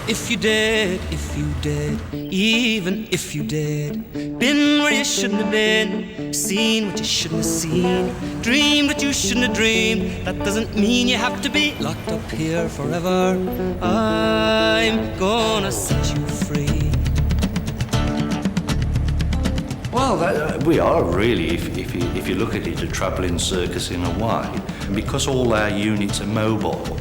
if you did, even if you did, been where you shouldn't have been, seen what you shouldn't have seen, dreamed what you shouldn't have dreamed, that doesn't mean you have to be locked up here forever. I'm gonna set you free. Well, we are really, if you look at it, a travelling circus in a way. And because all our units are mobile,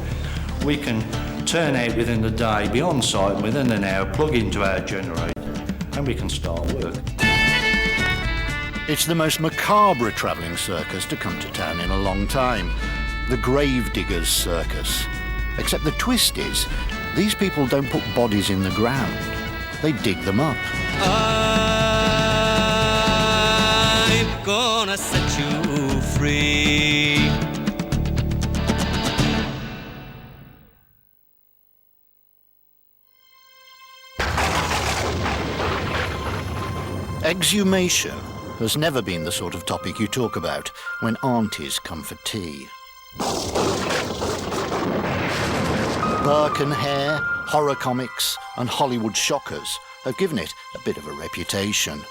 we can turn out within the day, be on site, and within an hour plug into our generator, and we can start work. It's the most macabre travelling circus to come to town in a long time, the Gravediggers Circus. Except the twist is, these people don't put bodies in the ground, they dig them up. I'm gonna set you free. Exhumation has never been the sort of topic you talk about when aunties come for tea. Burke and Hare, horror comics and Hollywood shockers have given it a bit of a reputation.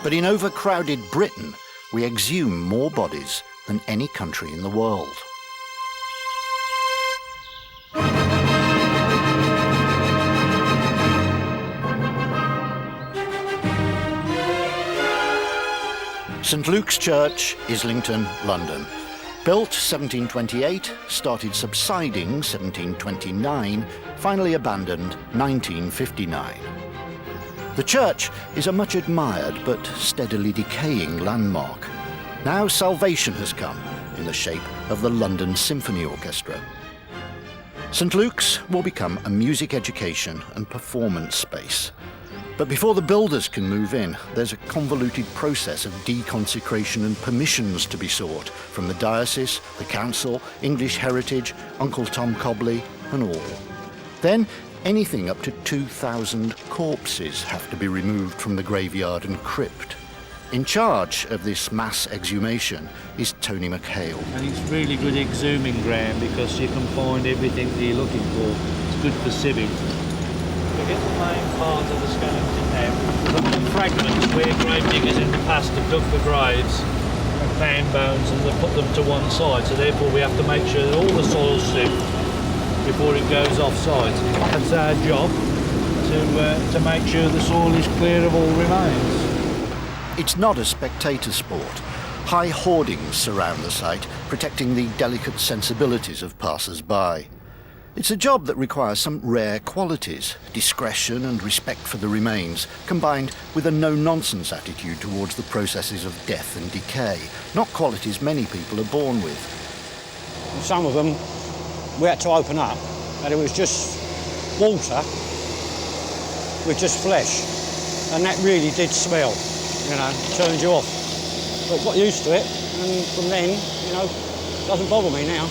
But in overcrowded Britain, we exhume more bodies than any country in the world. St Luke's Church, Islington, London. Built 1728, started subsiding 1729, finally abandoned 1959. The church is a much admired but steadily decaying landmark. Now salvation has come in the shape of the London Symphony Orchestra. St Luke's will become a music education and performance space. But before the builders can move in, there's a convoluted process of deconsecration and permissions to be sought from the diocese, the council, English Heritage, Uncle Tom Cobley, and all. Then, anything up to 2,000 corpses have to be removed from the graveyard and crypt. In charge of this mass exhumation is Tony McHale. And it's really good exhuming ground because you can find everything that you're looking for. It's good for sieving. We get the main part of the skeleton now. We've got fragments where grave diggers in the past have dug the graves and found bones and they've put them to one side. So therefore we have to make sure that all the soil's sieved before it goes off site. That's our job, to make sure the soil is clear of all remains. It's not a spectator sport. High hoardings surround the site, protecting the delicate sensibilities of passers-by. It's a job that requires some rare qualities, discretion and respect for the remains, combined with a no-nonsense attitude towards the processes of death and decay, not qualities many people are born with. Some of them we had to open up, and it was just water with just flesh, and that really did smell, you know, turned you off. But got used to it, and from then, you know, it doesn't bother me now.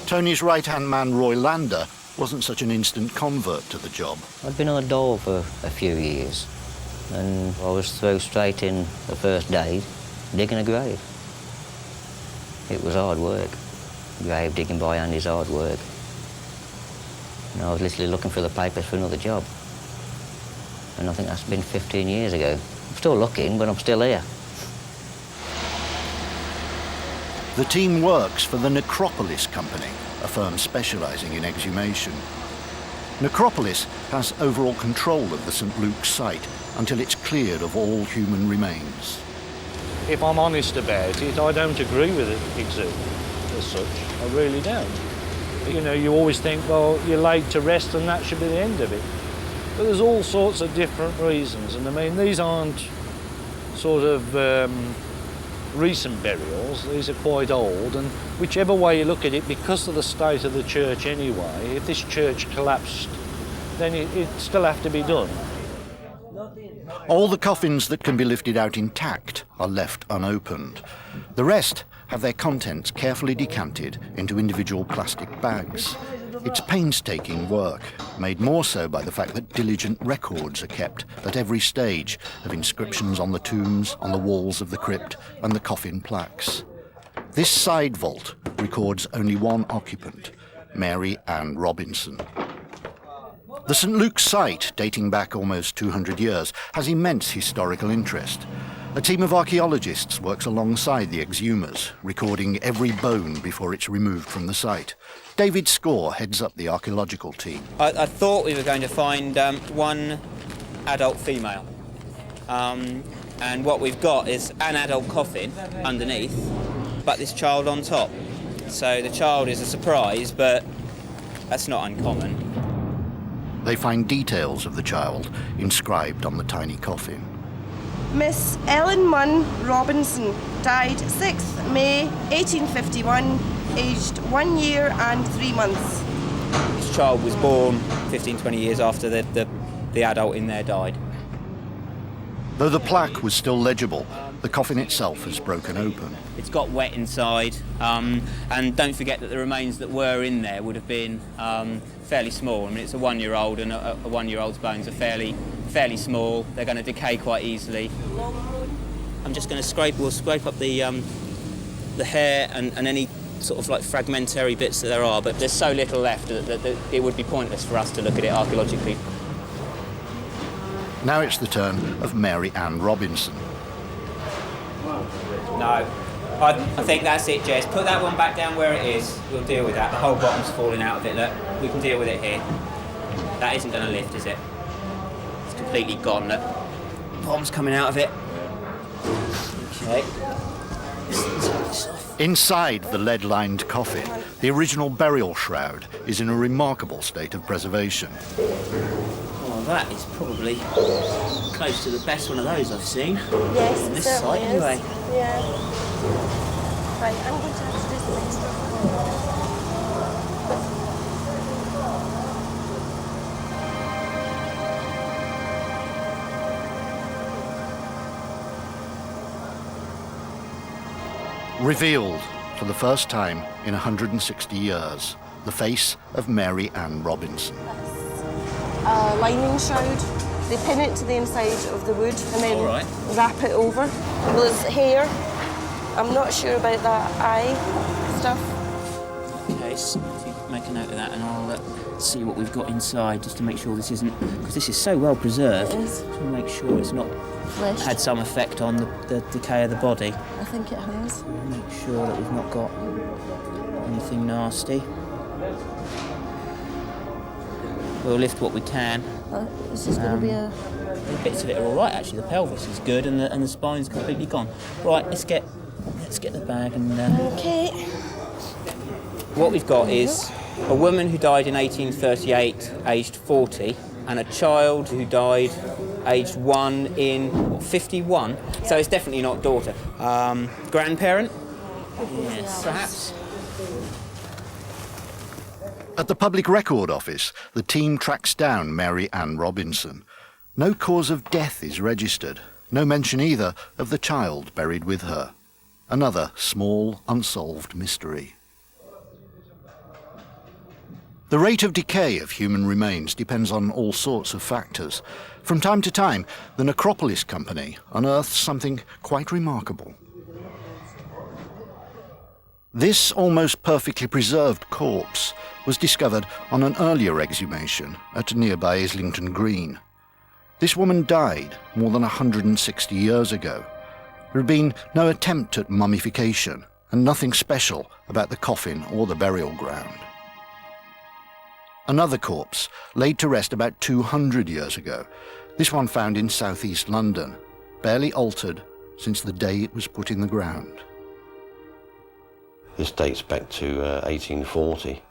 Tony's right-hand man, Roy Lander, wasn't such an instant convert to the job. I'd been on the dole for a few years, and I was thrown straight in the first day, digging a grave. It was hard work. Grave digging by hand is hard work. And I was literally looking through the papers for another job. And I think that's been 15 years ago. I'm still looking, but I'm still here. The team works for the Necropolis Company, a firm specialising in exhumation. Necropolis has overall control of the St Luke's site until it's cleared of all human remains. If I'm honest about it, I don't agree with it, exhuming as such. I really don't. You know, you always think, well, you're laid to rest and that should be the end of it. But there's all sorts of different reasons, and I mean, these aren't sort of recent burials. These are quite old, and whichever way you look at it, because of the state of the church anyway, if this church collapsed, then it'd still have to be done. All the coffins that can be lifted out intact are left unopened. The rest have their contents carefully decanted into individual plastic bags. It's painstaking work, made more so by the fact that diligent records are kept at every stage of inscriptions on the tombs, on the walls of the crypt, and the coffin plaques. This side vault, records only one occupant, Mary Ann Robinson. The St Luke's site, dating back almost 200 years, has immense historical interest. A team of archaeologists works alongside the exhumers, recording every bone before it's removed from the site. David Score heads up the archaeological team. I thought we were going to find one adult female. And what we've got is an adult coffin underneath, but this child on top. So the child is a surprise, but that's not uncommon. They find details of the child inscribed on the tiny coffin. Miss Ellen Munn Robinson died 6th May 1851, aged 1 year and 3 months. This child was born 15, 20 years after the adult in there died. Though the plaque was still legible, the coffin itself has broken open. It's got wet inside, and don't forget that the remains that were in there would have been fairly small. I mean, it's a 1-year-old, and a 1-year-old's bones are fairly small. They're going to decay quite easily. I'm just going to we'll scrape up the hair and any sort of like fragmentary bits that there are, but there's so little left that it would be pointless for us to look at it archaeologically. Now it's the turn of Mary Ann Robinson. No, I think that's it, Jez. Put that one back down where it is. We'll deal with that. The whole bottom's falling out of it, look. We can deal with it here. That isn't going to lift, is it? It's completely gone, look. Bottom's coming out of it. Okay. Inside the lead-lined coffin, the original burial shroud is in a remarkable state of preservation. Well, that is probably close to the best one of those I've seen. Yes, on it this certainly site, is. anyway. Yeah. Right, I'm going to have to do some extra. Revealed for the first time in 160 years, the face of Mary Ann Robinson. Lining shroud. They pin it to the inside of the wood and then wrap it over. Well, it's hair. I'm not sure about that eye stuff. Okay, so if you make a note of that, and I'll see what we've got inside, just to make sure this isn't, because this is so well preserved. It is. To make sure it's not Fleshed. had some effect on the decay of the body. I think it has. Make sure that we've not got anything nasty. We'll lift what we can. It's just going to be a... Bits of it are all right, actually. The pelvis is good, and the spine's completely gone. Right, let's get the bag and. Okay. What we've got is a woman who died in 1838, aged 40, and a child who died aged 1 in 51. So it's definitely not daughter. Grandparent? Yes, perhaps. At the Public Record Office, the team tracks down Mary Ann Robinson. No cause of death is registered, no mention either of the child buried with her. Another small, unsolved mystery. The rate of decay of human remains depends on all sorts of factors. From time to time, the Necropolis Company unearths something quite remarkable. This almost perfectly preserved corpse was discovered on an earlier exhumation at nearby Islington Green. This woman died more than 160 years ago. There had been no attempt at mummification and nothing special about the coffin or the burial ground. Another corpse laid to rest about 200 years ago. This one found in southeast London, barely altered since the day it was put in the ground. This dates back to 1840.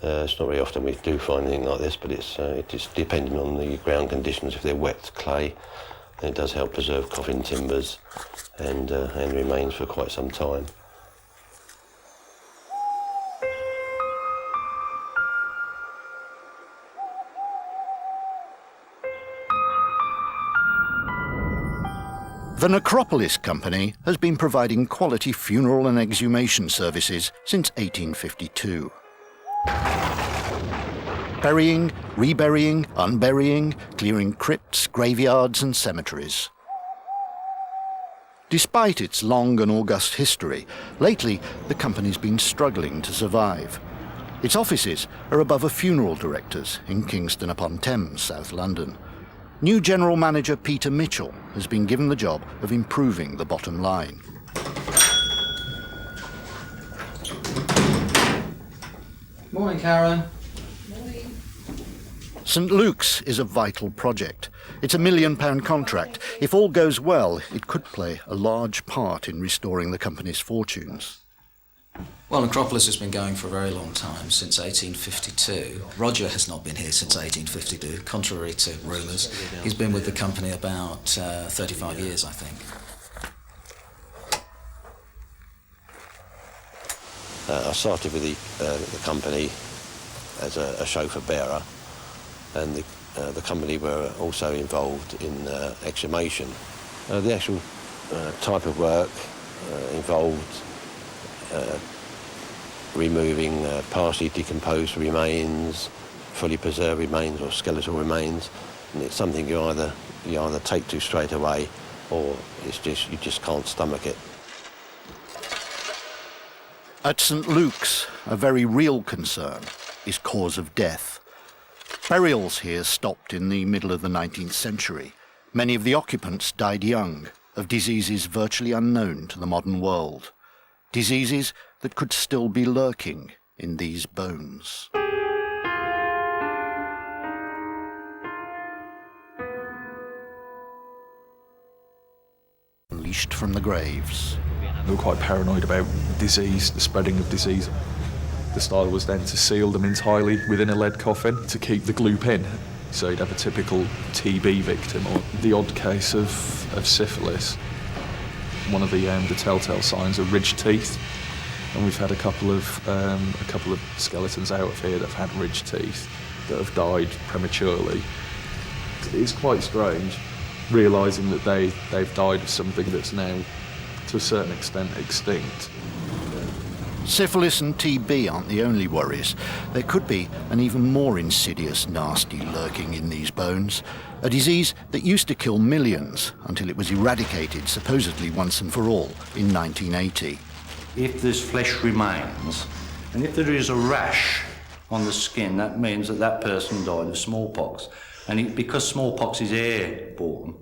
It's not very often we do find anything like this, but it is depending on the ground conditions. If they're wet clay, then it does help preserve coffin timbers and remains for quite some time. The Necropolis Company has been providing quality funeral and exhumation services since 1852. Burying, reburying, unburying, clearing crypts, graveyards and cemeteries. Despite its long and august history, lately the company's been struggling to survive. Its offices are above a funeral director's in Kingston-upon-Thames, South London. New general manager Peter Mitchell has been given the job of improving the bottom line. Morning, Karen. St Luke's is a vital project. It's a £1 million contract. If all goes well, it could play a large part in restoring the company's fortunes. Well, Acropolis has been going for a very long time, since 1852. Roger has not been here since 1852, contrary to rumours. He's been with the company about 35 years, I think. I started with the company as a chauffeur bearer, and the company were also involved in exhumation. The actual type of work involved removing partially decomposed remains, fully preserved remains or skeletal remains, and it's something you either take to straight away, or you just can't stomach it. At St Luke's, a very real concern is cause of death. Burials here stopped in the middle of the 19th century. Many of the occupants died young, of diseases virtually unknown to the modern world. Diseases that could still be lurking in these bones. Unleashed from the graves. They were quite paranoid about disease, the spreading of disease. The style was then to seal them entirely within a lead coffin to keep the gloop in. So you'd have a typical TB victim or the odd case of syphilis. One of the telltale signs are ridged teeth, and we've had a couple of skeletons out of here that have had ridged teeth that have died prematurely. It's quite strange, realising that they've died of something that's now, to a certain extent, extinct. Syphilis and TB aren't the only worries. There could be an even more insidious nasty lurking in these bones, a disease that used to kill millions until it was eradicated, supposedly once and for all, in 1980. If there's flesh remains, and if there is a rash on the skin, that means that person died of smallpox. And because smallpox is airborne,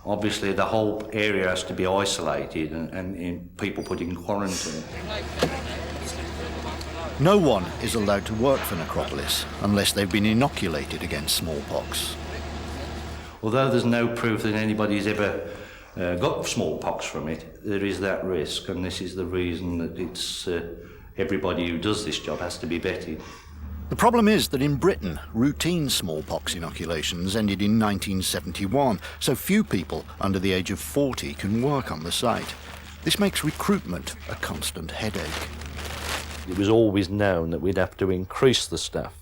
obviously the whole area has to be isolated and people put in quarantine. No one is allowed to work for Necropolis unless they've been inoculated against smallpox. Although there's no proof that anybody's ever got smallpox from it, there is that risk, and this is the reason that it's everybody who does this job has to be vetted. The problem is that in Britain, routine smallpox inoculations ended in 1971, so few people under the age of 40 can work on the site. This makes recruitment a constant headache. It was always known that we'd have to increase the staff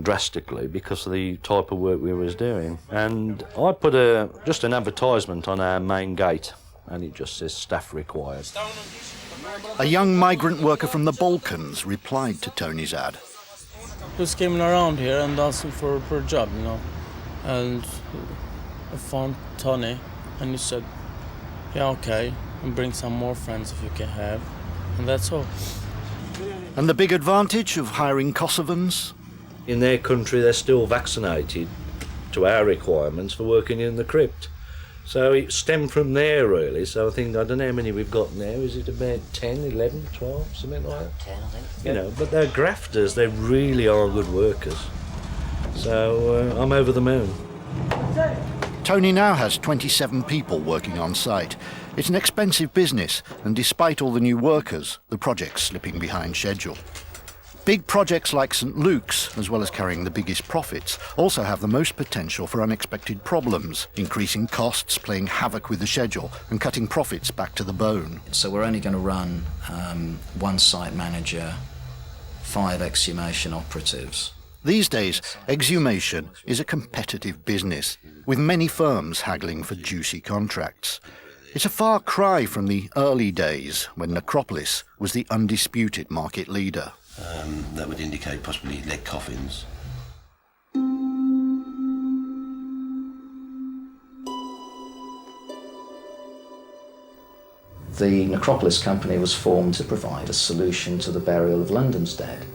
drastically because of the type of work we was doing. And I put just an advertisement on our main gate, and it just says staff required. A young migrant worker from the Balkans replied to Tony's ad. Just came around here and asking for a job, you know, and I found Tony, and he said, yeah, okay, and bring some more friends if you can have, and that's all. And the big advantage of hiring Kosovans? In their country, they're still vaccinated to our requirements for working in the crypt. So it stemmed from there, really. So I don't know how many we've got now. Is it about 10, 11, 12, something like that? 10, I think. You know, but they're grafters. They really are good workers. So I'm over the moon. Tony now has 27 people working on site. It's an expensive business, and despite all the new workers, the project's slipping behind schedule. Big projects like St Luke's, as well as carrying the biggest profits, also have the most potential for unexpected problems, increasing costs, playing havoc with the schedule, and cutting profits back to the bone. So we're only going to run one site manager, 5 exhumation operatives. These days, exhumation is a competitive business, with many firms haggling for juicy contracts. It's a far cry from the early days when Necropolis was the undisputed market leader. That would indicate possibly lead coffins. The Necropolis Company was formed to provide a solution to the burial of London's dead.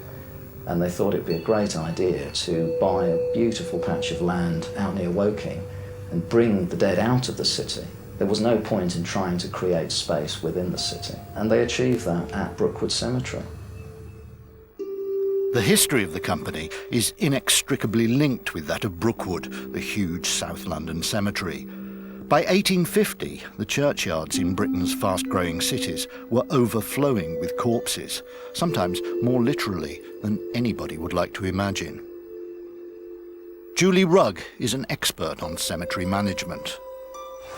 And they thought it'd be a great idea to buy a beautiful patch of land out near Woking and bring the dead out of the city. There was no point in trying to create space within the city, and they achieved that at Brookwood Cemetery. The history of the company is inextricably linked with that of Brookwood, the huge South London cemetery. By 1850, the churchyards in Britain's fast-growing cities were overflowing with corpses, sometimes more literally than anybody would like to imagine. Julie Rugg is an expert on cemetery management.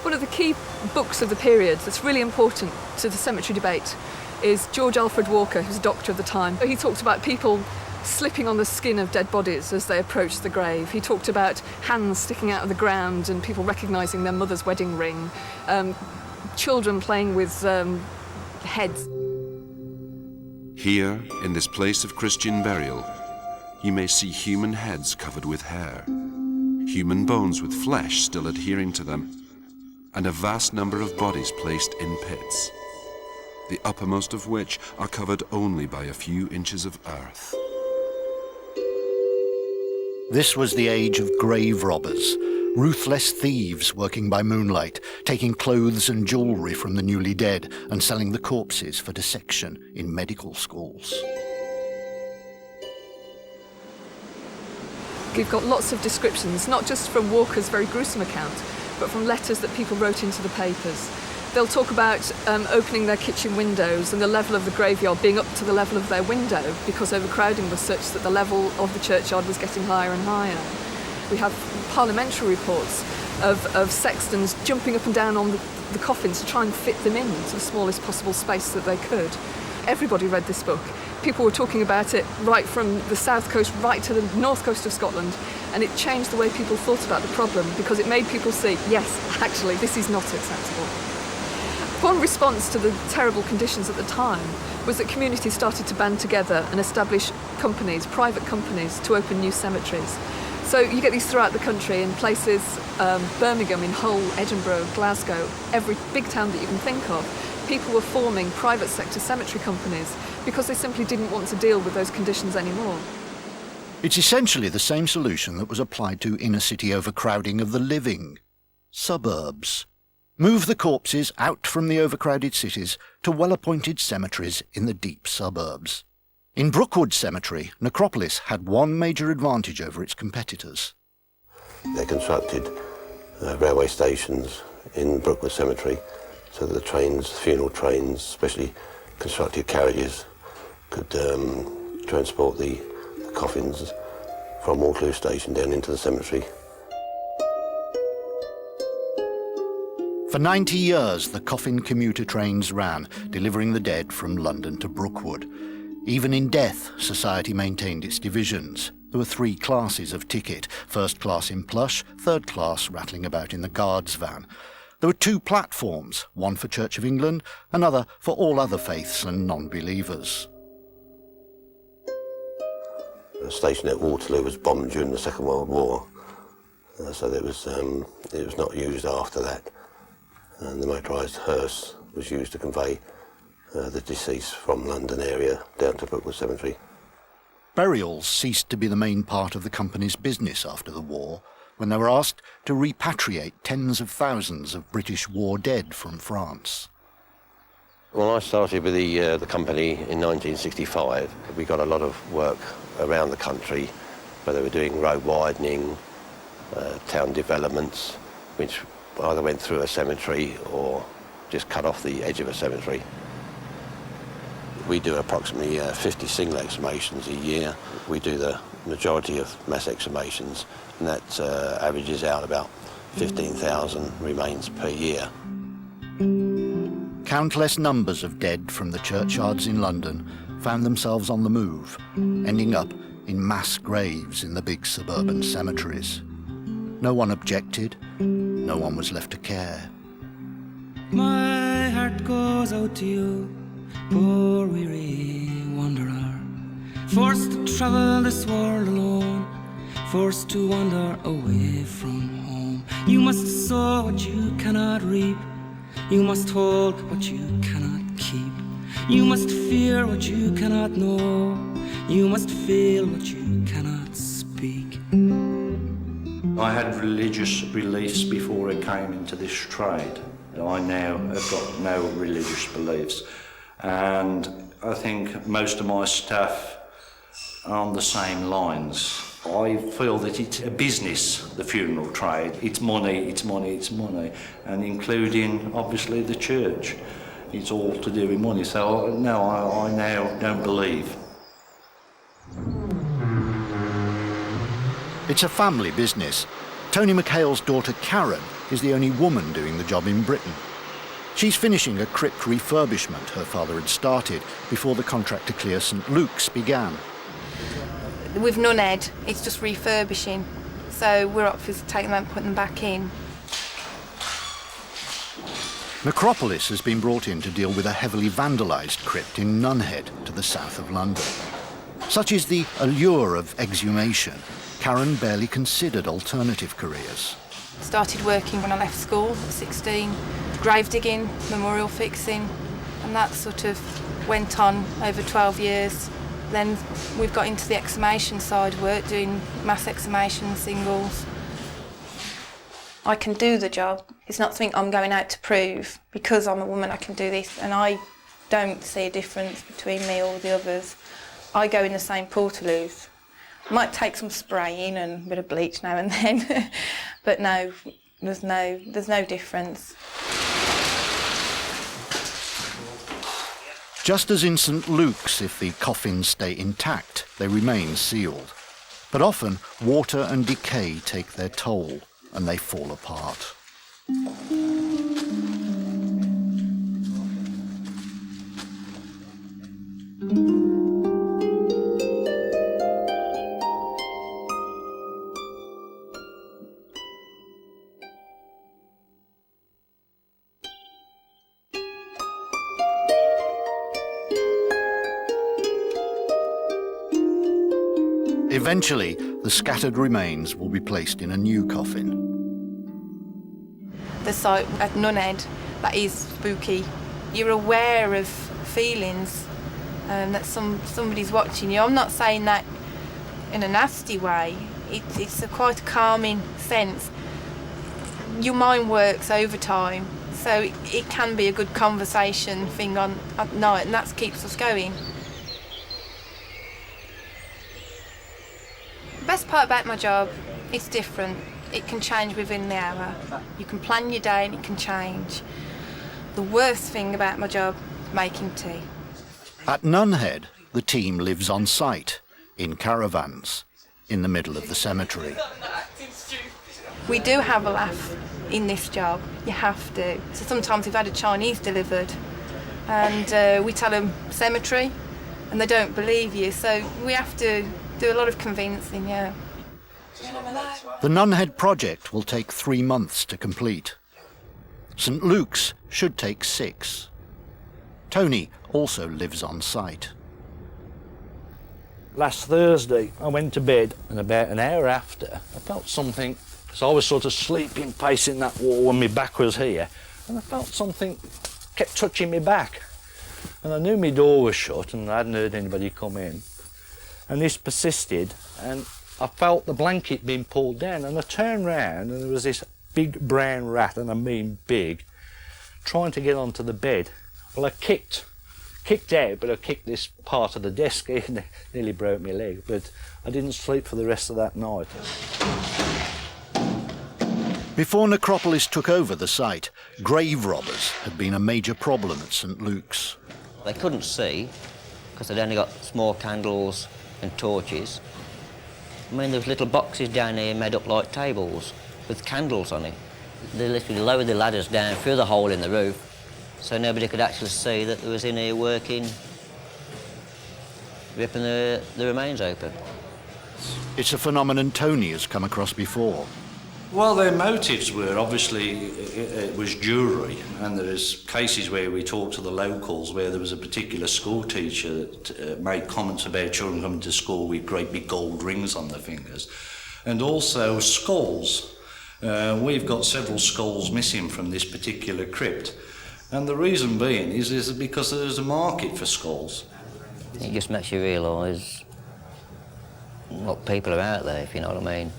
One of the key books of the period that's really important to the cemetery debate is George Alfred Walker, who's a doctor of the time. He talked about people slipping on the skin of dead bodies as they approached the grave. He talked about hands sticking out of the ground and people recognising their mother's wedding ring, children playing with heads. Here, in this place of Christian burial, you may see human heads covered with hair, human bones with flesh still adhering to them, and a vast number of bodies placed in pits, the uppermost of which are covered only by a few inches of earth. This was the age of grave robbers, ruthless thieves working by moonlight, taking clothes and jewellery from the newly dead and selling the corpses for dissection in medical schools. We've got lots of descriptions, not just from Walker's very gruesome account, but from letters that people wrote into the papers. They'll talk about opening their kitchen windows and the level of the graveyard being up to the level of their window because overcrowding was such that the level of the churchyard was getting higher and higher. We have parliamentary reports of sextons jumping up and down on the coffins to try and fit them into the smallest possible space that they could. Everybody read this book. People were talking about it right from the south coast right to the north coast of Scotland, and it changed the way people thought about the problem because it made people see, yes, actually, this is not acceptable. One response to the terrible conditions at the time was that communities started to band together and establish companies, private companies, to open new cemeteries. So you get these throughout the country in places, Birmingham, in Hull, Edinburgh, Glasgow, every big town that you can think of. People were forming private sector cemetery companies because they simply didn't want to deal with those conditions anymore. It's essentially the same solution that was applied to inner city overcrowding of the living. Suburbs. Move the corpses out from the overcrowded cities to well-appointed cemeteries in the deep suburbs. In Brookwood Cemetery, Necropolis had one major advantage over its competitors. They constructed railway stations in Brookwood Cemetery so that the trains, funeral trains, especially constructed carriages, could transport the coffins from Waterloo Station down into the cemetery. For 90 years, the coffin commuter trains ran, delivering the dead from London to Brookwood. Even in death, society maintained its divisions. There were three classes of ticket, first class in plush, third class rattling about in the guard's van. There were two platforms, one for Church of England, another for all other faiths and non-believers. The station at Waterloo was bombed during the Second World War, so it was not used after that. And the motorised hearse was used to convey the deceased from London area down to Brookwood Cemetery. Burials ceased to be the main part of the company's business after the war, when they were asked to repatriate tens of thousands of British war dead from France. Well, I started with the company in 1965. We got a lot of work around the country, where they were doing road widening, town developments, which either went through a cemetery or just cut off the edge of a cemetery. We do approximately 50 single exhumations a year. We do the majority of mass exhumations, and that averages out about 15,000 remains per year. Countless numbers of dead from the churchyards in London found themselves on the move, ending up in mass graves in the big suburban cemeteries. No one objected, no one was left to care. My heart goes out to you, poor weary wanderer, forced to travel this world alone, forced to wander away from home. You must sow what you cannot reap, You must hold what you cannot keep. You must fear what you cannot know. You must feel what you cannot speak. I had religious beliefs before I came into this trade. I now have got no religious beliefs, and I think most of my staff are on the same lines. I feel that it's a business, the funeral trade. It's money, it's money, it's money, and including, obviously, the church. It's all to do with money, so no, I now don't believe. It's a family business. Tony McHale's daughter Karen is the only woman doing the job in Britain. She's finishing a crypt refurbishment her father had started before the contract to clear St Luke's began. With Nunhead, it's just refurbishing, so we're up for taking them and putting them back in. Necropolis has been brought in to deal with a heavily vandalised crypt in Nunhead to the south of London. Such is the allure of exhumation. Karen barely considered alternative careers. Started working when I left school at 16, grave digging, memorial fixing, and that sort of went on over 12 years. Then we've got into the exhumation side of work, doing mass exhumation, singles. I can do the job. It's not something I'm going out to prove. Because I'm a woman, I can do this, and I don't see a difference between me or the others. I go in the same portaloos. I might take some spraying and a bit of bleach now and then, but no, there's no difference. Just as in St Luke's, if the coffins stay intact, they remain sealed. But often, water and decay take their toll, and they fall apart. Eventually, the scattered remains will be placed in a new coffin. The site at Nunhead, that is spooky. You're aware of feelings that somebody's watching you. I'm not saying that in a nasty way. It's a quite calming sense. Your mind works overtime, so it can be a good conversation thing at night, and that keeps us going. The best part about my job, it's different. It can change within the hour. You can plan your day and it can change. The worst thing about my job, making tea. At Nunhead, the team lives on site, in caravans, in the middle of the cemetery. We do have a laugh in this job, you have to. So sometimes we've had a Chinese delivered and we tell them cemetery and they don't believe you, so we have to do a lot of convincing, yeah. The Nunhead project will take 3 months to complete. St Luke's should take 6. Tony also lives on site. Last Thursday, I went to bed, and about an hour after, I felt something, so I was sort of sleeping, facing that wall, and my back was here, and I felt something kept touching my back. And I knew my door was shut, and I hadn't heard anybody come in. And this persisted, and I felt the blanket being pulled down, and I turned round, and there was this big brown rat, and I mean big, trying to get onto the bed. Well, I kicked out, but I kicked this part of the desk in, nearly broke my leg, but I didn't sleep for the rest of that night. Before Necropolis took over the site, grave robbers had been a major problem at St Luke's. They couldn't see, because they'd only got small candles and torches. I mean, there was little boxes down here made up like tables with candles on it. They literally lowered the ladders down through the hole in the roof so nobody could actually see that they was in here working, ripping the remains open. It's a phenomenon Tony has come across before. Well, their motives were obviously it was jewellery, and there is cases where we talked to the locals where there was a particular school teacher that made comments about children coming to school with great big gold rings on their fingers, and also skulls. We've got several skulls missing from this particular crypt, And the reason being is because there's a market for skulls. It just makes you realise what people are out there, if you know what I mean.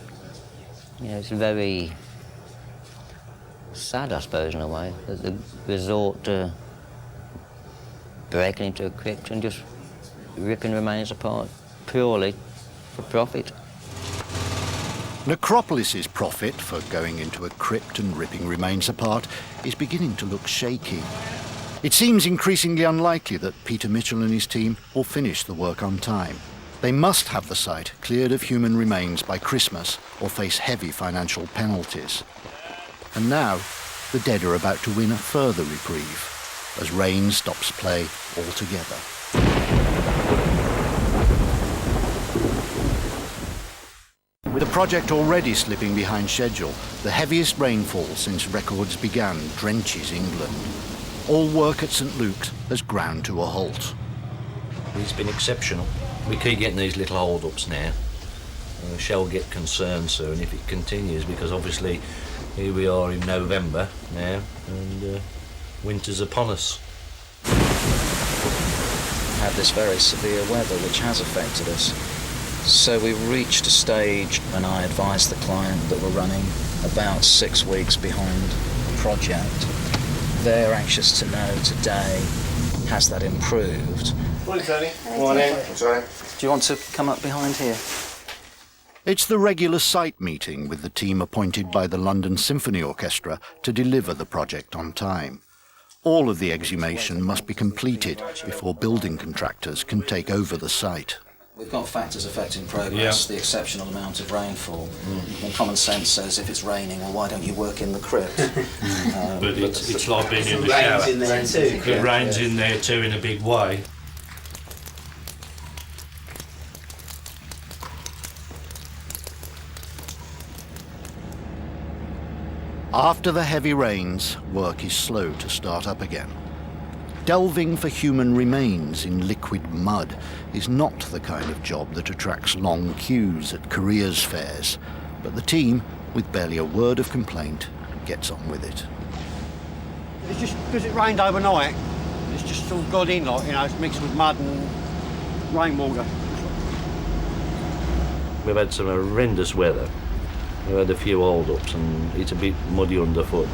You know, it's very sad, I suppose, in a way, that they resort to breaking into a crypt and just ripping remains apart purely for profit. Necropolis's profit for going into a crypt and ripping remains apart is beginning to look shaky. It seems increasingly unlikely that Peter Mitchell and his team will finish the work on time. They must have the site cleared of human remains by Christmas or face heavy financial penalties. And now, the dead are about to win a further reprieve as rain stops play altogether. With the project already slipping behind schedule, the heaviest rainfall since records began drenches England. All work at St Luke's has ground to a halt. It's been exceptional. We keep getting these little hold-ups now. We shall get concerned soon if it continues, because obviously here we are in November now and winter's upon us. We had this very severe weather which has affected us. So we reached a stage when I advised the client that we're running about 6 weeks behind the project. They're anxious to know today, has that improved? Morning, Tony. Morning. Sorry. Do you want to come up behind here? It's the regular site meeting with the team appointed by the London Symphony Orchestra to deliver the project on time. All of the exhumation must be completed before building contractors can take over the site. We've got factors affecting progress, the exceptional amount of rainfall. And common sense says if it's raining, well, why don't you work in the crypt? But it's like being in the shower. Rain's in there too. It rains in there too in a big way. After the heavy rains, work is slow to start up again. Delving for human remains in liquid mud is not the kind of job that attracts long queues at careers fairs, but the team, with barely a word of complaint, gets on with it. It's just because it rained overnight, it's just all got in, like, you know, it's mixed with mud and rainwater. We've had some horrendous weather. We've had a few hold-ups and it's a bit muddy underfoot.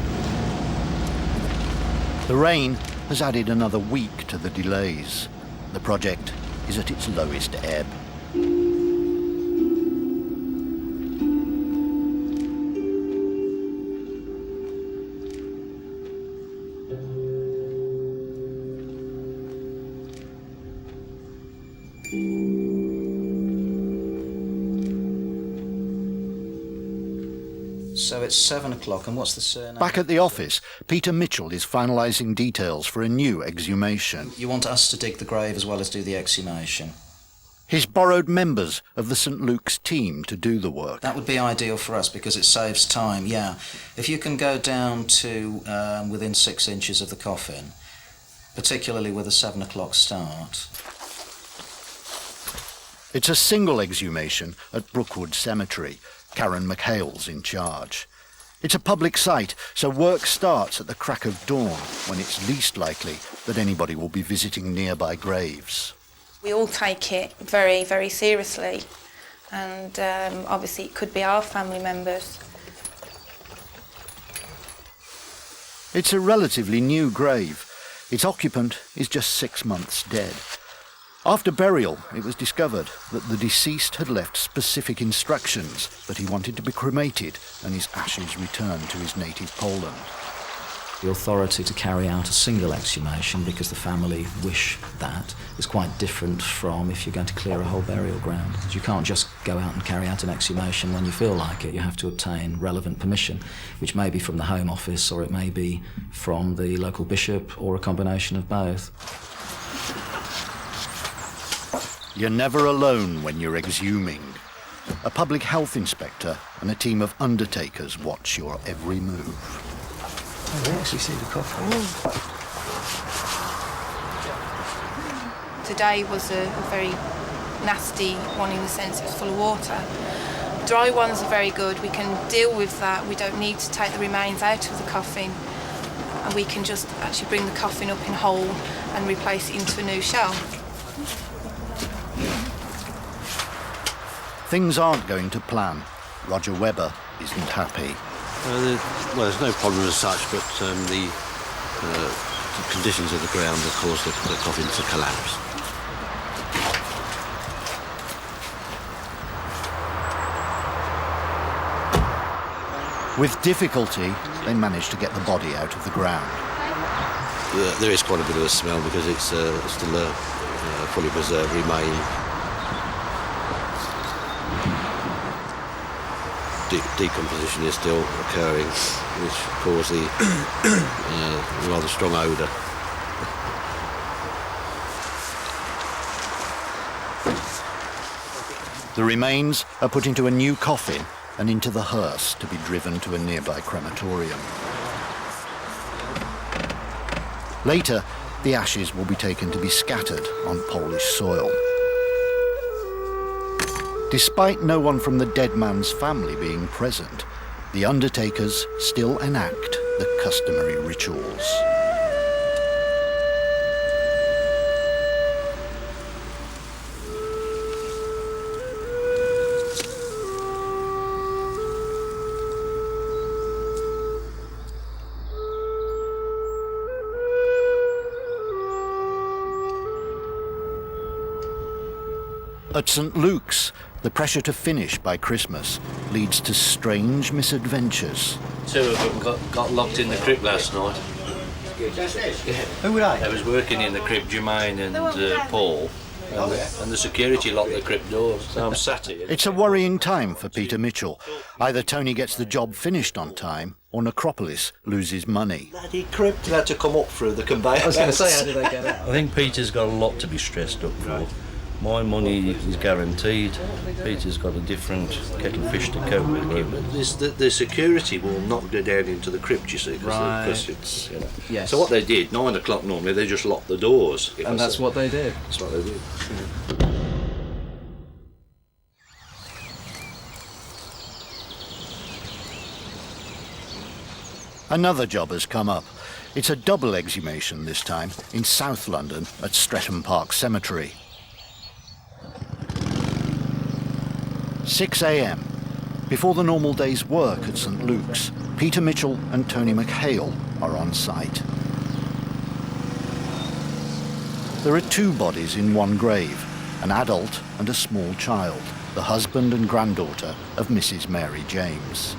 The rain has added another week to the delays. The project is at its lowest ebb. So it's 7 o'clock, and what's the surname? Back at the office, Peter Mitchell is finalising details for a new exhumation. You want us to dig the grave as well as do the exhumation? He's borrowed members of the St Luke's team to do the work. That would be ideal for us because it saves time, yeah. If you can go down to within 6 inches of the coffin, particularly with a 7 o'clock start. It's a single exhumation at Brookwood Cemetery. Karen McHale's in charge. It's a public site, so work starts at the crack of dawn, when it's least likely that anybody will be visiting nearby graves. We all take it very, very seriously, and obviously it could be our family members. It's a relatively new grave. Its occupant is just 6 months dead. After burial, it was discovered that the deceased had left specific instructions that he wanted to be cremated and his ashes returned to his native Poland. The authority to carry out a single exhumation because the family wish that is quite different from if you're going to clear a whole burial ground. You can't just go out and carry out an exhumation when you feel like it. You have to obtain relevant permission, which may be from the Home Office or it may be from the local bishop or a combination of both. You're never alone when you're exhuming. A public health inspector and a team of undertakers watch your every move. Oh, we actually see the coffin. Today was a very nasty one in the sense it was full of water. Dry ones are very good. We can deal with that. We don't need to take the remains out of the coffin. and we can just actually bring the coffin up in whole and replace it into a new shell. Things aren't going to plan. Roger Webber isn't happy. Well, there's no problem as such, but the conditions of the ground have caused the coffin to collapse. With difficulty, they manage to get the body out of the ground. There is quite a bit of a smell because it's still a fully preserved remain. Decomposition is still occurring, which causes the rather strong odour. The remains are put into a new coffin and into the hearse to be driven to a nearby crematorium. Later, the ashes will be taken to be scattered on Polish soil. Despite no one from the dead man's family being present, the undertakers still enact the customary rituals. At St. Luke's, the pressure to finish by Christmas leads to strange misadventures. 2 of them got locked in the crypt last night. Who were they? They was working in the crypt, Jermaine and Paul, and the security locked the crypt doors. So I'm sat here. It's a worrying time for Peter Mitchell. Either Tony gets the job finished on time, or Necropolis loses money. Bloody crypt had to come up through the conveyor. I was going to say, how did they get out? I think Peter's got a lot to be stressed up for. My money is guaranteed. Peter's got a different kettle of fish to cope with. The security will not go down into the crypt, you see, because it's, you know. Yes. So what they did, 9 o'clock normally, they just locked the doors. And that's what they did. That's what they did. Another job has come up. It's a double exhumation this time in South London at Streatham Park Cemetery. 6 a.m. Before the normal day's work at St. Luke's, Peter Mitchell and Tony McHale are on site. There are 2 bodies in one grave, an adult and a small child, the husband and granddaughter of Mrs. Mary James.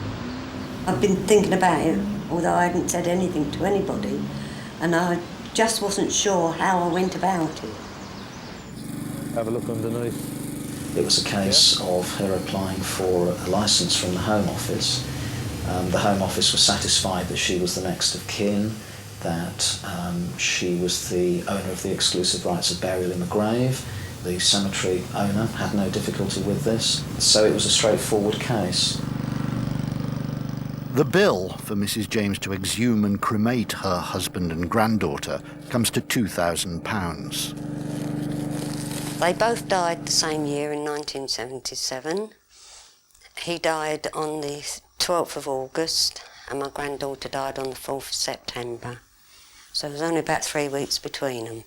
I've been thinking about it, although I hadn't said anything to anybody, and I just wasn't sure how I went about it. Have a look underneath. It was a case of her applying for a licence from the Home Office. The Home Office was satisfied that she was the next of kin, that she was the owner of the exclusive rights of burial in the grave. The cemetery owner had no difficulty with this, so it was a straightforward case. The bill for Mrs. James to exhume and cremate her husband and granddaughter comes to £2,000. They both died the same year in 1977. He died on the 12th of August and my granddaughter died on the 4th of September. So it was only about 3 weeks between them.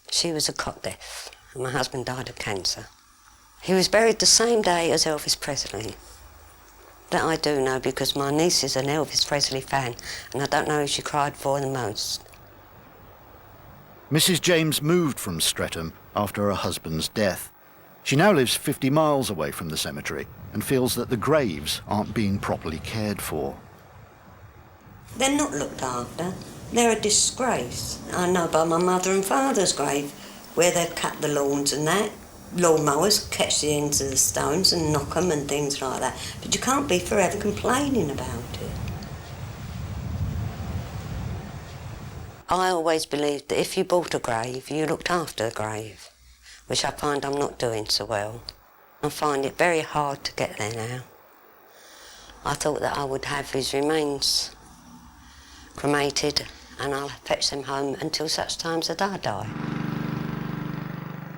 She was a cot death and my husband died of cancer. He was buried the same day as Elvis Presley. That I do know because my niece is an Elvis Presley fan and I don't know who she cried for the most. Mrs. James moved from Streatham after her husband's death. She now lives 50 miles away from the cemetery and feels that the graves aren't being properly cared for. They're not looked after. They're a disgrace. I know by my mother and father's grave, where they've cut the lawns and that. Lawnmowers catch the ends of the stones and knock them and things like that. But you can't be forever complaining about it. I always believed that if you bought a grave, you looked after the grave, which I find I'm not doing so well. I find it very hard to get there now. I thought that I would have his remains cremated and I'll fetch them home until such times that I die.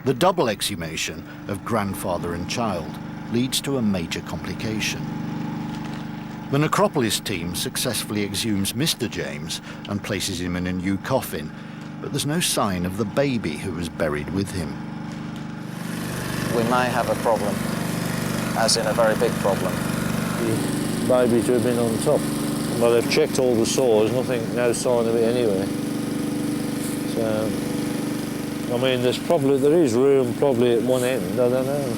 The double exhumation of grandfather and child leads to a major complication. The necropolis team successfully exhumes Mr. James and places him in a new coffin, but there's no sign of the baby who was buried with him. We may have a problem, as in a very big problem. The baby to have been on top. Well, they've checked all the sores, no sign of it anywhere. So, I mean, there is room probably at one end, I don't know.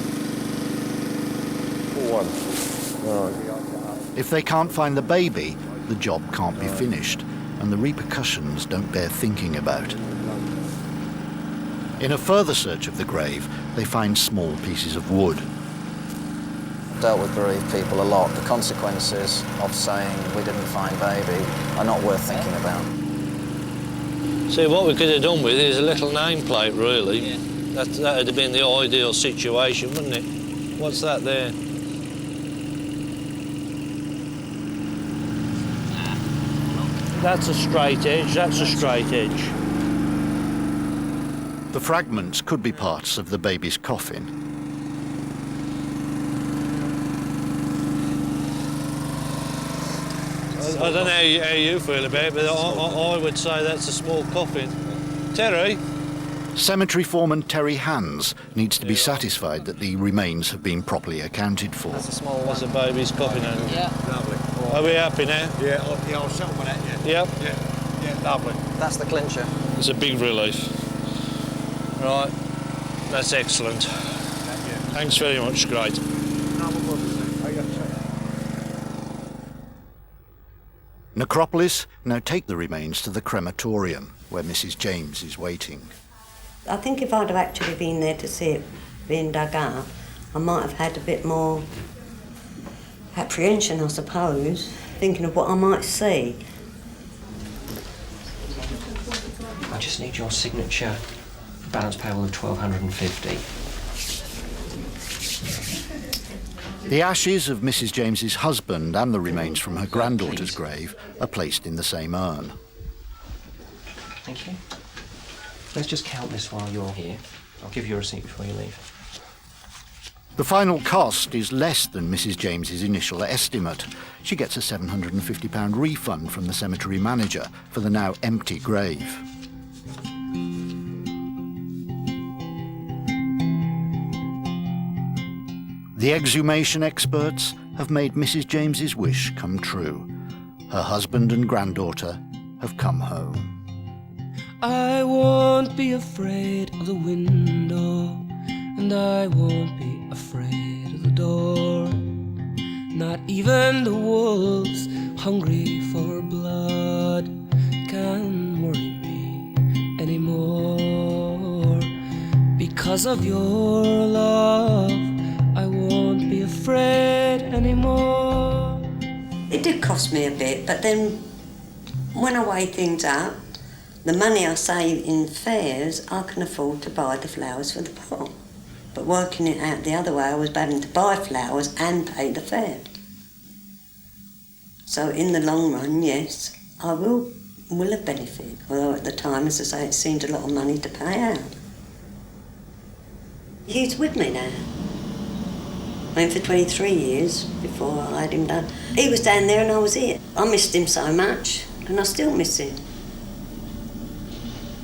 One. Right. If they can't find the baby, the job can't be finished, and the repercussions don't bear thinking about. In a further search of the grave, they find small pieces of wood. I've dealt with bereaved people a lot. The consequences of saying we didn't find baby are not worth thinking about. See, what we could have done with it is a little nameplate, really. Yeah. That would have been the ideal situation, wouldn't it? What's that there? That's a straight edge, that's a straight edge. The fragments could be parts of the baby's coffin. I don't know how you feel about it, but I would say that's a small coffin. Terry? Cemetery foreman Terry Hands needs to be satisfied that the remains have been properly accounted for. That's a small one. That's a baby's coffin, isn't it? Yeah. Lovely. Are we happy now? Yeah, I'll settle with that, yeah. Yep. Yeah, lovely. That's the clincher. It's a big relief. Right, that's excellent. Thanks very much, great. Necropolis now take the remains to the crematorium, where Mrs. James is waiting. I think if I'd have actually been there to see it being dug up, I might have had a bit more apprehension, I suppose, thinking of what I might see. I just need your signature for balance payable of $1,250. The ashes of Mrs. James's husband and the remains from her granddaughter's grave are placed in the same urn. Thank you. Let's just count this while you're here. I'll give you a receipt before you leave. The final cost is less than Mrs. James's initial estimate. She gets a £750 refund from the cemetery manager for the now empty grave. The exhumation experts have made Mrs. James's wish come true. Her husband and granddaughter have come home. I won't be afraid of the window, and I won't be afraid of the door. Not even the wolves, hungry for blood, can worry me anymore. Because of your love, I won't be afraid anymore. It did cost me a bit, but then when I weigh things up, the money I save in fares, I can afford to buy the flowers for the pot. But working it out the other way, I was having to buy flowers and pay the fare. So in the long run, yes, I will have benefited. Although at the time, as I say, it seemed a lot of money to pay out. He's with me now. I mean, for 23 years before I had him done. He was down there and I was here. I missed him so much, and I still miss him.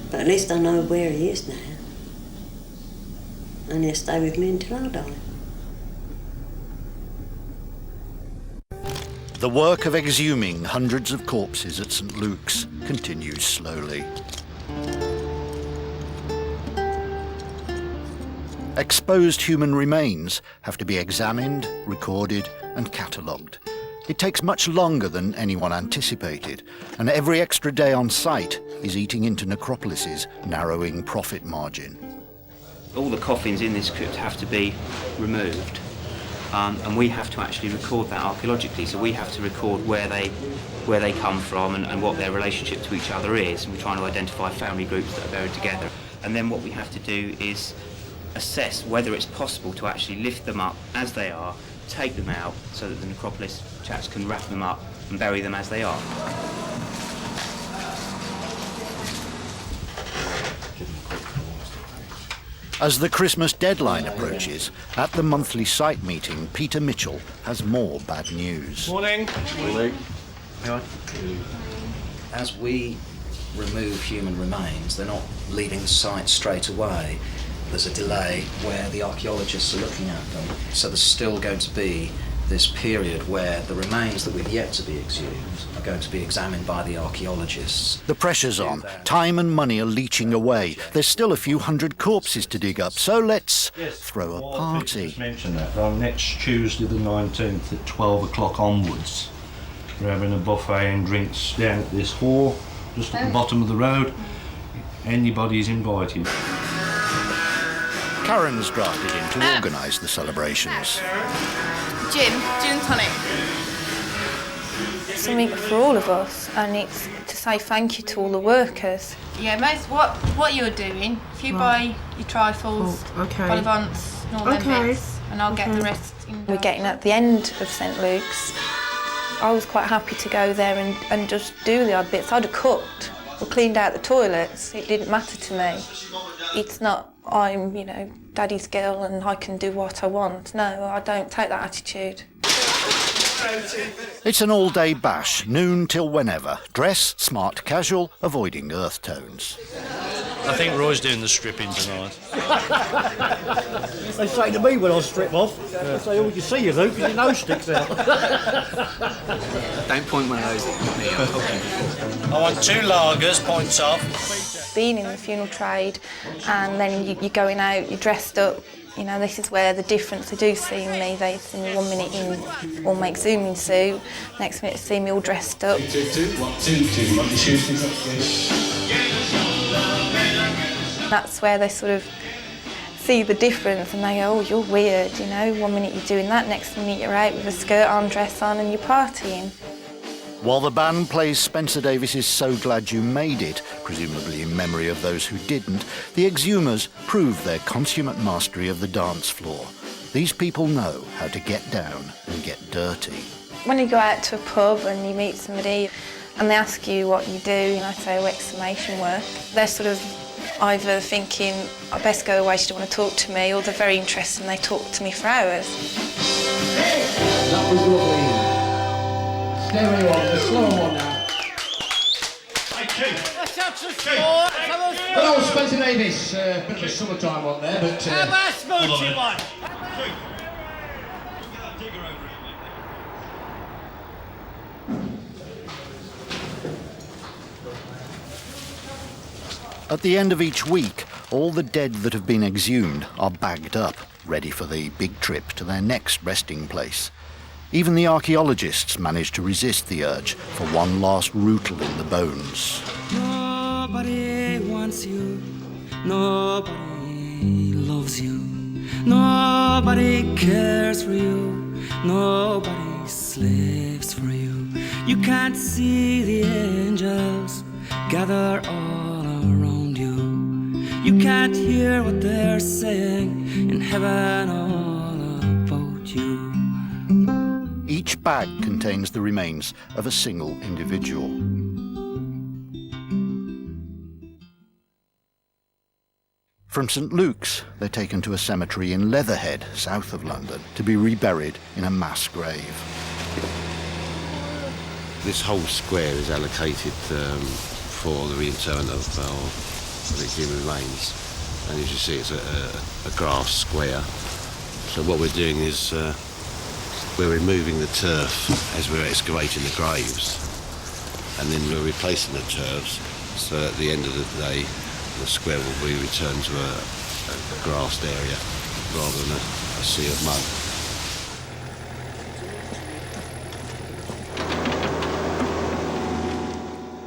But at least I know where he is now. And he'll stay with me until I die. The work of exhuming hundreds of corpses at St. Luke's continues slowly. Exposed human remains have to be examined, recorded and catalogued. It takes much longer than anyone anticipated, and every extra day on site is eating into Necropolis's narrowing profit margin. All the coffins in this crypt have to be removed, and we have to actually record that archaeologically. So we have to record where they come from and what their relationship to each other is, and we're trying to identify family groups that are buried together. And then what we have to do is assess whether it's possible to actually lift them up as they are, take them out so that the necropolis chaps can wrap them up and bury them as they are. As the Christmas deadline approaches, at the monthly site meeting, Peter Mitchell has more bad news. Morning. Morning. As we remove human remains, they're not leaving the site straight away. There's a delay where the archaeologists are looking at them. So there's still going to be this period where the remains that we've yet to be exhumed are going to be examined by the archaeologists. The pressure's on. Time and money are leaching away. There's still a few hundred corpses to dig up, so let's throw a party. Just mentioned that. Next Tuesday the 19th at 12 o'clock onwards, we're having a buffet and drinks down at this hall, just at the bottom of the road. Anybody's invited. Karen's drafted in to organise the celebrations. Gin and tonic. Something for all of us, and it's to say thank you to all the workers. Yeah, most what you're doing, if you buy your trifles, vol au-vents and all them bits, and I'll get the rest. We're getting at the end of St Luke's. I was quite happy to go there and just do the odd bits. I'd have cooked or cleaned out the toilets. It didn't matter to me. It's not, I'm, daddy's girl and I can do what I want. No, I don't take that attitude. It's an all-day bash, noon till whenever. Dress, smart, casual, avoiding earth tones. I think Roy's doing the stripping tonight. They say to me when I strip off, they say, oh, you see you, Luke, your nose sticks out. Don't point one of those at me. I've told you before. I want 2 lagers, points off. Being in the funeral trade and then you're going out, you're dressed up, this is where the difference. They do see me, they see me 1 minute in all my exhuming suit, next minute see me all dressed up. 2, 2, 1, 2, 2, 1, your shoes, please, up, please. That's where they sort of see the difference and they go, oh, you're weird, 1 minute you're doing that, next minute you're out with a skirt on, dress on and you're partying. While the band plays Spencer Davis's So Glad You Made It, presumably in memory of those who didn't, the exhumers prove their consummate mastery of the dance floor. These people know how to get down and get dirty. When you go out to a pub and you meet somebody and they ask you what you do, and I say, oh, exhumation work, they're sort of either thinking, I best go away, she don't want to talk to me, or they're very interested and they talk to me for hours. That was lovely. Stay where you are, the slow one now. Hello, Spencer Davis. Bit of a summertime one there, but... How about a smoochie one? At the end of each week, all the dead that have been exhumed are bagged up, ready for the big trip to their next resting place. Even the archaeologists manage to resist the urge for one last rootle in the bones. Nobody wants you, nobody loves you, nobody cares for you, nobody sleeps for you. You can't see the angels gather all around you. You can't hear what they're saying in heaven all about you. Each bag contains the remains of a single individual. From St Luke's, they're taken to a cemetery in Leatherhead, south of London, to be reburied in a mass grave. This whole square is allocated for the reinterment of the human remains, and as you see, it's a grass square. So what we're doing is we're removing the turf as we're excavating the graves, and then we're replacing the turfs, so at the end of the day the square will be returned to a grassed area rather than a sea of mud.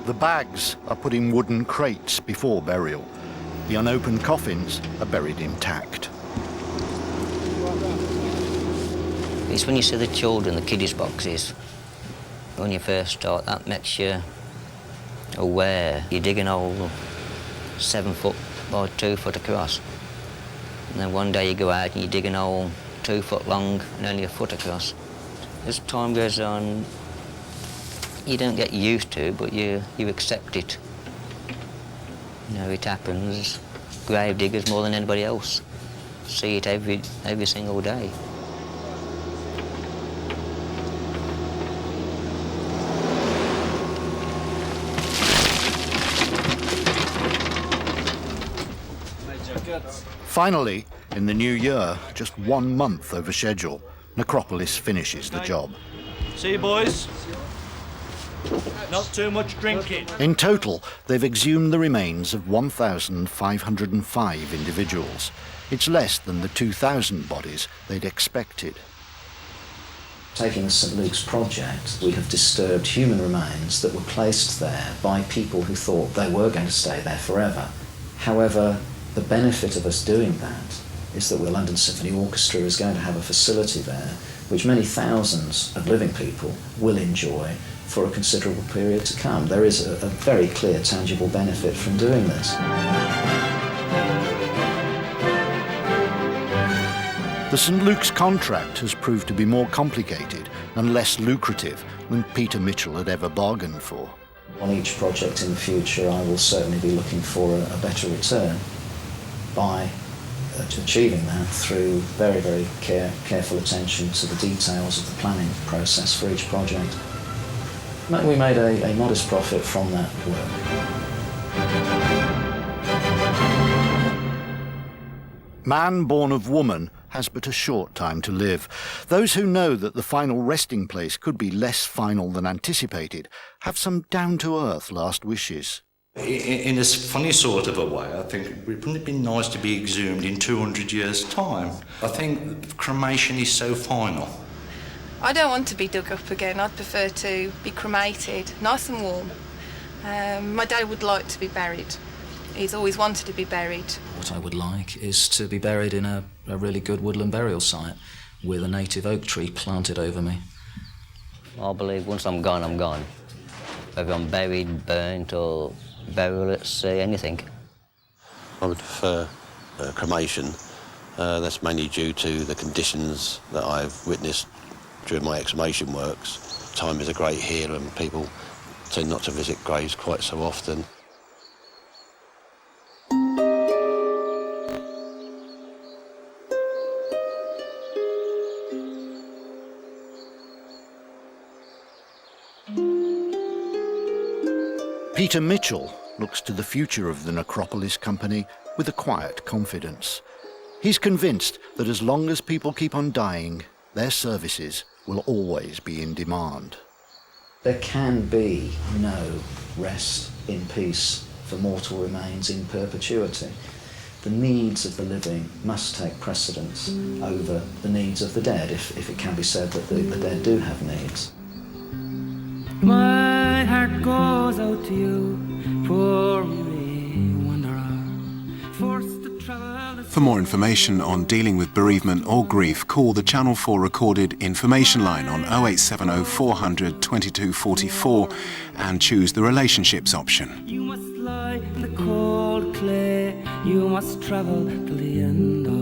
The bags are put in wooden crates before burial. The unopened coffins are buried intact. It's when you see the children, the kiddies boxes, when you first start, that makes you aware. You dig an hole 7 foot by 2 foot across. And then one day you go out and you dig an hole 2 foot long and only 1 foot across. As time goes on, you don't get used to, but you accept it. It happens. grave diggers more than anybody else. See it every single day. Finally, in the new year, just 1 month over schedule, Necropolis finishes the job. See you, boys. Not too much drinking. In total, they've exhumed the remains of 1,505 individuals. It's less than the 2,000 bodies they'd expected. Taking the St Luke's project, we have disturbed human remains that were placed there by people who thought they were going to stay there forever. However, the benefit of us doing that is that the London Symphony Orchestra is going to have a facility there which many thousands of living people will enjoy for a considerable period to come. There is a very clear, tangible benefit from doing this. The St Luke's contract has proved to be more complicated and less lucrative than Peter Mitchell had ever bargained for. On each project in the future, I will certainly be looking for a better return by achieving that through very, very careful attention to the details of the planning process for each project. We made a modest profit from that work. Man born of woman has but a short time to live. Those who know that the final resting place could be less final than anticipated have some down-to-earth last wishes. In a funny sort of a way, I think, wouldn't it be nice to be exhumed in 200 years' time? I think cremation is so final. I don't want to be dug up again. I'd prefer to be cremated, nice and warm. My dad would like to be buried. He's always wanted to be buried. What I would like is to be buried in a really good woodland burial site with a native oak tree planted over me. I believe once I'm gone, I'm gone. Whether I'm buried, burnt or burial at sea, anything. I would prefer cremation. That's mainly due to the conditions that I've witnessed during my exhumation works. Time is a great healer and people tend not to visit graves quite so often. Peter Mitchell looks to the future of the Necropolis Company with a quiet confidence. He's convinced that as long as people keep on dying, their services will always be in demand. There can be no rest in peace for mortal remains in perpetuity. The needs of the living must take precedence over the needs of the dead, if it can be said that the dead do have needs. My heart goes out to you, poor weary wanderer, forced to travel. For more information on dealing with bereavement or grief, call the Channel 4 recorded information line on 0870 400 2244 and choose the relationships option. You must lie in the cold clay, you must travel till the end of